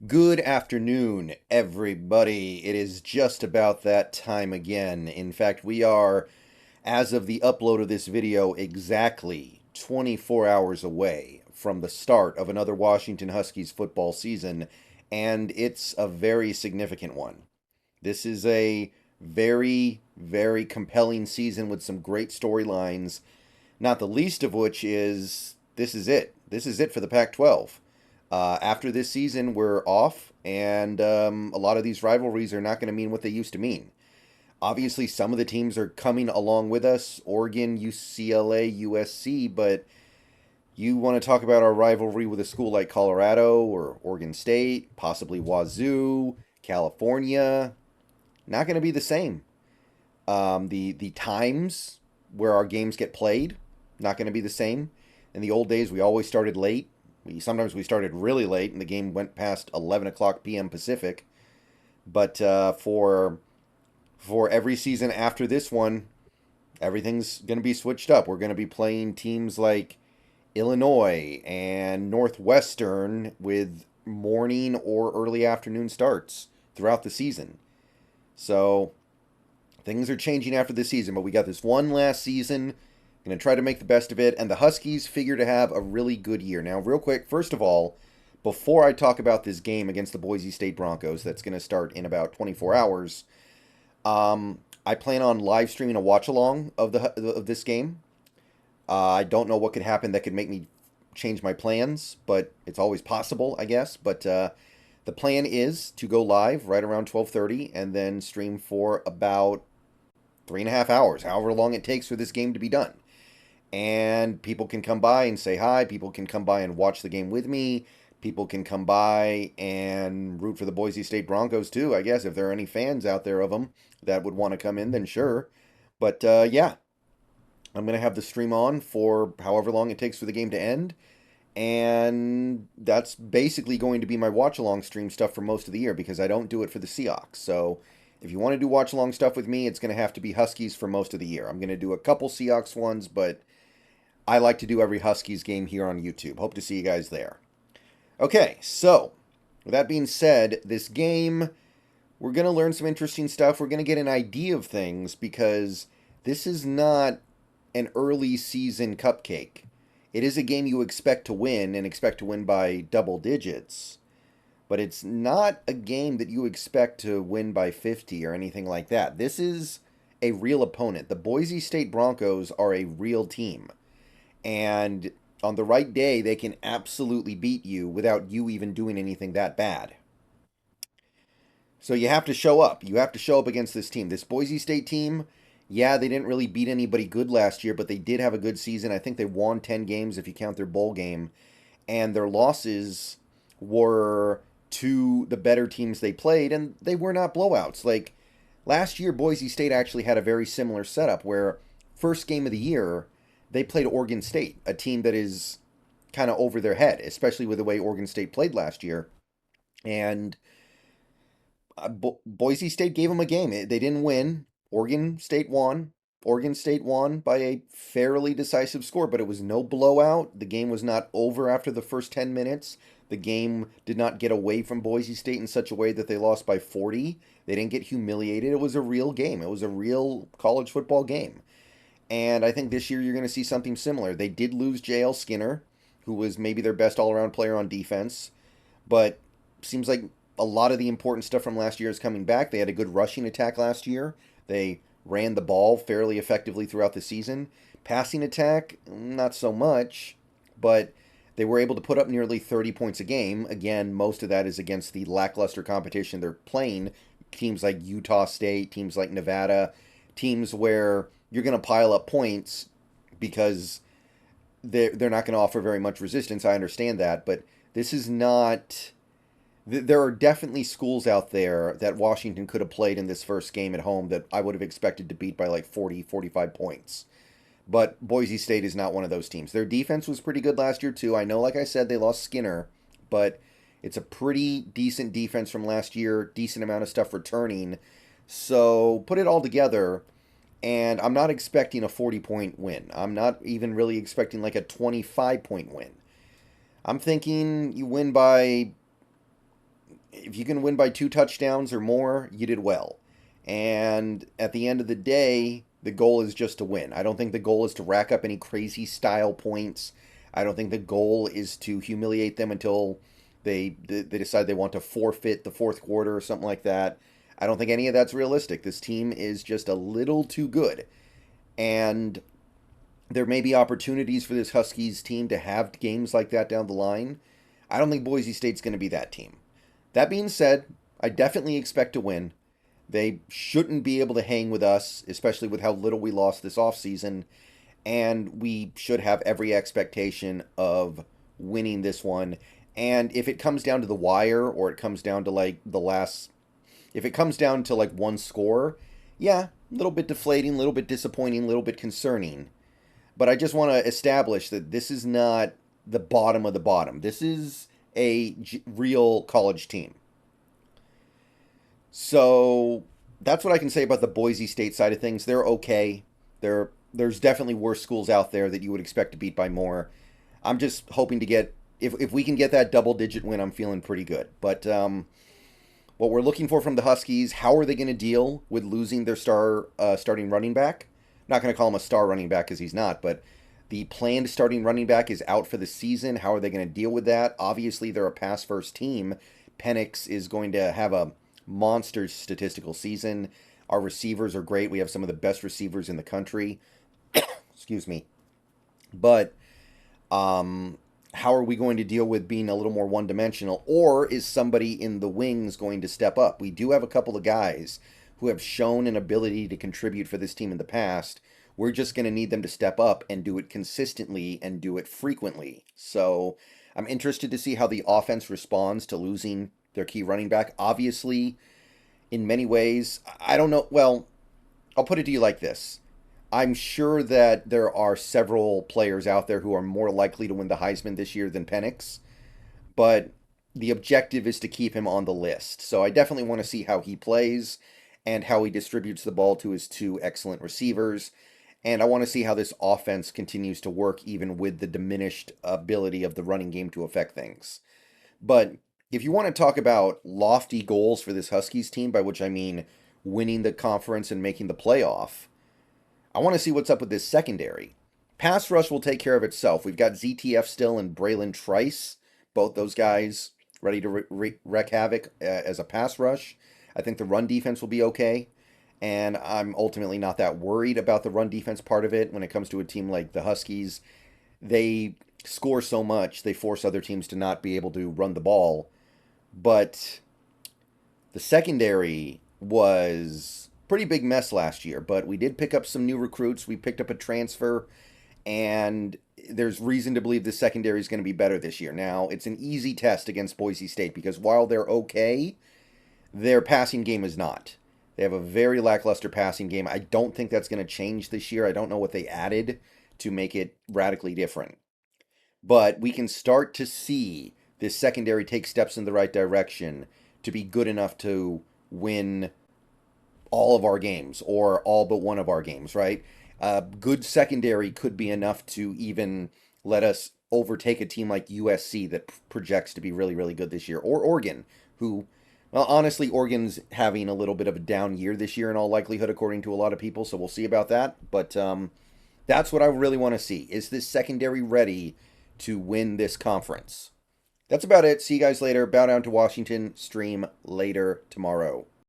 Good afternoon, everybody. It is just about that time again. In fact, we are, as of the upload of this video, exactly 24 hours away from the start of another Washington Huskies football season, and it's a very significant one. This is a very compelling season with some great storylines, not the least of which is this is it. This is it for the Pac 12. After this season, we're off, and a lot of these rivalries are not going to mean what they used to mean. Obviously, some of the teams are coming along with us Oregon, UCLA, USC, but you want to talk about our rivalry with a school like Colorado or Oregon State, possibly Wazoo, California, not going to be the same. The times where our games get played, not going to be the same. In the old days, we always started late. Sometimes we started really late, and the game went past 11 o'clock p.m. Pacific. But for every season after this one, everything's going to be switched up. We're going to be playing teams like Illinois and Northwestern with morning or early afternoon starts throughout the season. So things are changing after the season, but we got this one last season. Going to try to make the best of it, and the Huskies figure to have a really good year. Now, real quick, first of all, before I talk about this game against the Boise State Broncos that's going to start in about 24 hours, I plan on live streaming a watch along of this game. I don't know what could happen that could make me change my plans, but it's always possible, I guess. But the plan is to go live right around 12:30 and then stream for about 3.5 hours, however long it takes for this game to be done. And people can come by and say hi. People can come by and watch the game with me. People can come by and root for the Boise State Broncos too, I guess. If there are any fans out there of them that would want to come in, then sure. But yeah, I'm going to have the stream on for however long it takes for the game to end. And that's basically going to be my watch along stream stuff for most of the year because I don't do it for the Seahawks. So if you want to do watch along stuff with me, it's going to have to be Huskies for most of the year. I'm going to do a couple Seahawks ones, but I like to do every Huskies game here on YouTube. Hope to see you guys there. Okay, so with that being said, this game, we're going to learn some interesting stuff. We're going to get an idea of things because this is not an early season cupcake. It is a game you expect to win and expect to win by double digits, but it's not a game that you expect to win by 50 or anything like that. This is a real opponent. The Boise State Broncos are a real team. And on the right day, they can absolutely beat you without you even doing anything that bad. So you have to show up. You have to show up against this team. This Boise State team, yeah, they didn't really beat anybody good last year, but they did have a good season. I think they won 10 games if you count their bowl game. And their losses were to the better teams they played, and they were not blowouts. Like last year, Boise State actually had a very similar setup where first game of the year, they played Oregon State, a team that is kind of over their head, especially with the way Oregon State played last year. And Boise State gave them a game. They didn't win. Oregon State won. Oregon State won by a fairly decisive score, but it was no blowout. The game was not over after the first 10 minutes. The game did not get away from Boise State in such a way that they lost by 40. They didn't get humiliated. It was a real game. It was a real college football game. And I think this year you're going to see something similar. They did lose J.L. Skinner, who was maybe their best all-around player on defense, but seems like a lot of the important stuff from last year is coming back. They had a good rushing attack last year. They ran the ball fairly effectively throughout the season. Passing attack, not so much, but they were able to put up nearly 30 points a game. Again, most of that is against the lackluster competition they're playing. Teams like Utah State, teams like Nevada, teams where you're going to pile up points because they're not going to offer very much resistance. I understand that, but this is not. There are definitely schools out there that Washington could have played in this first game at home that I would have expected to beat by like 40, 45 points. But Boise State is not one of those teams. Their defense was pretty good last year, too. I know, like I said, they lost Skinner, but it's a pretty decent defense from last year, decent amount of stuff returning. So put it all together, and I'm not expecting a 40-point win. I'm not even really expecting like a 25-point win. I'm thinking you win by if you can win by 2 touchdowns or more, you did well. And at the end of the day, the goal is just to win. I don't think the goal is to rack up any crazy style points. I don't think the goal is to humiliate them until they decide they want to forfeit the fourth quarter or something like that. I don't think any of that's realistic. This team is just a little too good. And there may be opportunities for this Huskies team to have games like that down the line. I don't think Boise State's going to be that team. That being said, I definitely expect to win. They shouldn't be able to hang with us, especially with how little we lost this offseason. And we should have every expectation of winning this one. And if it comes down to the wire, or it comes down to like the last, if it comes down to like one score, yeah, a little bit deflating, a little bit disappointing, a little bit concerning. But I just want to establish that this is not the bottom of the bottom. This is a real college team. So that's what I can say about the Boise State side of things. They're okay. There's definitely worse schools out there that you would expect to beat by more. I'm just hoping to get, if we can get that double-digit win, I'm feeling pretty good. But what we're looking for from the Huskies, how are they going to deal with losing their starting running back? I'm not going to call him a star running back because he's not, but the planned starting running back is out for the season. How are they going to deal with that? Obviously, they're a pass-first team. Penix is going to have a monster statistical season. Our receivers are great. We have some of the best receivers in the country. Excuse me. But how are we going to deal with being a little more one-dimensional? Or is somebody in the wings going to step up? We do have a couple of guys who have shown an ability to contribute for this team in the past. We're just going to need them to step up and do it consistently and do it frequently. So I'm interested to see how the offense responds to losing their key running back. Obviously, in many ways, I don't know. Well, I'll put it to you like this. I'm sure that there are several players out there who are more likely to win the Heisman this year than Penix, but the objective is to keep him on the list. So I definitely want to see how he plays and how he distributes the ball to his two excellent receivers. And I want to see how this offense continues to work even with the diminished ability of the running game to affect things. But if you want to talk about lofty goals for this Huskies team, by which I mean winning the conference and making the playoff, I want to see what's up with this secondary. Pass rush will take care of itself. We've got ZTF still and Braylon Trice, both those guys ready to wreak havoc as a pass rush. I think the run defense will be okay. And I'm ultimately not that worried about the run defense part of it when it comes to a team like the Huskies. They score so much, they force other teams to not be able to run the ball. But the secondary was pretty big mess last year. But we did pick up some new recruits. We picked up a transfer. And there's reason to believe the secondary is going to be better this year. Now, it's an easy test against Boise State because while they're okay, their passing game is not. They have a very lackluster passing game. I don't think that's going to change this year. I don't know what they added to make it radically different. But we can start to see this secondary take steps in the right direction to be good enough to win all of our games or all but one of our games, right? Good secondary could be enough to even let us overtake a team like USC that projects to be really, really good this year. Or Oregon, who... Well, honestly, Oregon's having a little bit of a down year this year in all likelihood, according to a lot of people, so we'll see about that. But that's what I really want to see. Is this secondary ready to win this conference? That's about it. See you guys later. Bow down to Washington. Stream later tomorrow.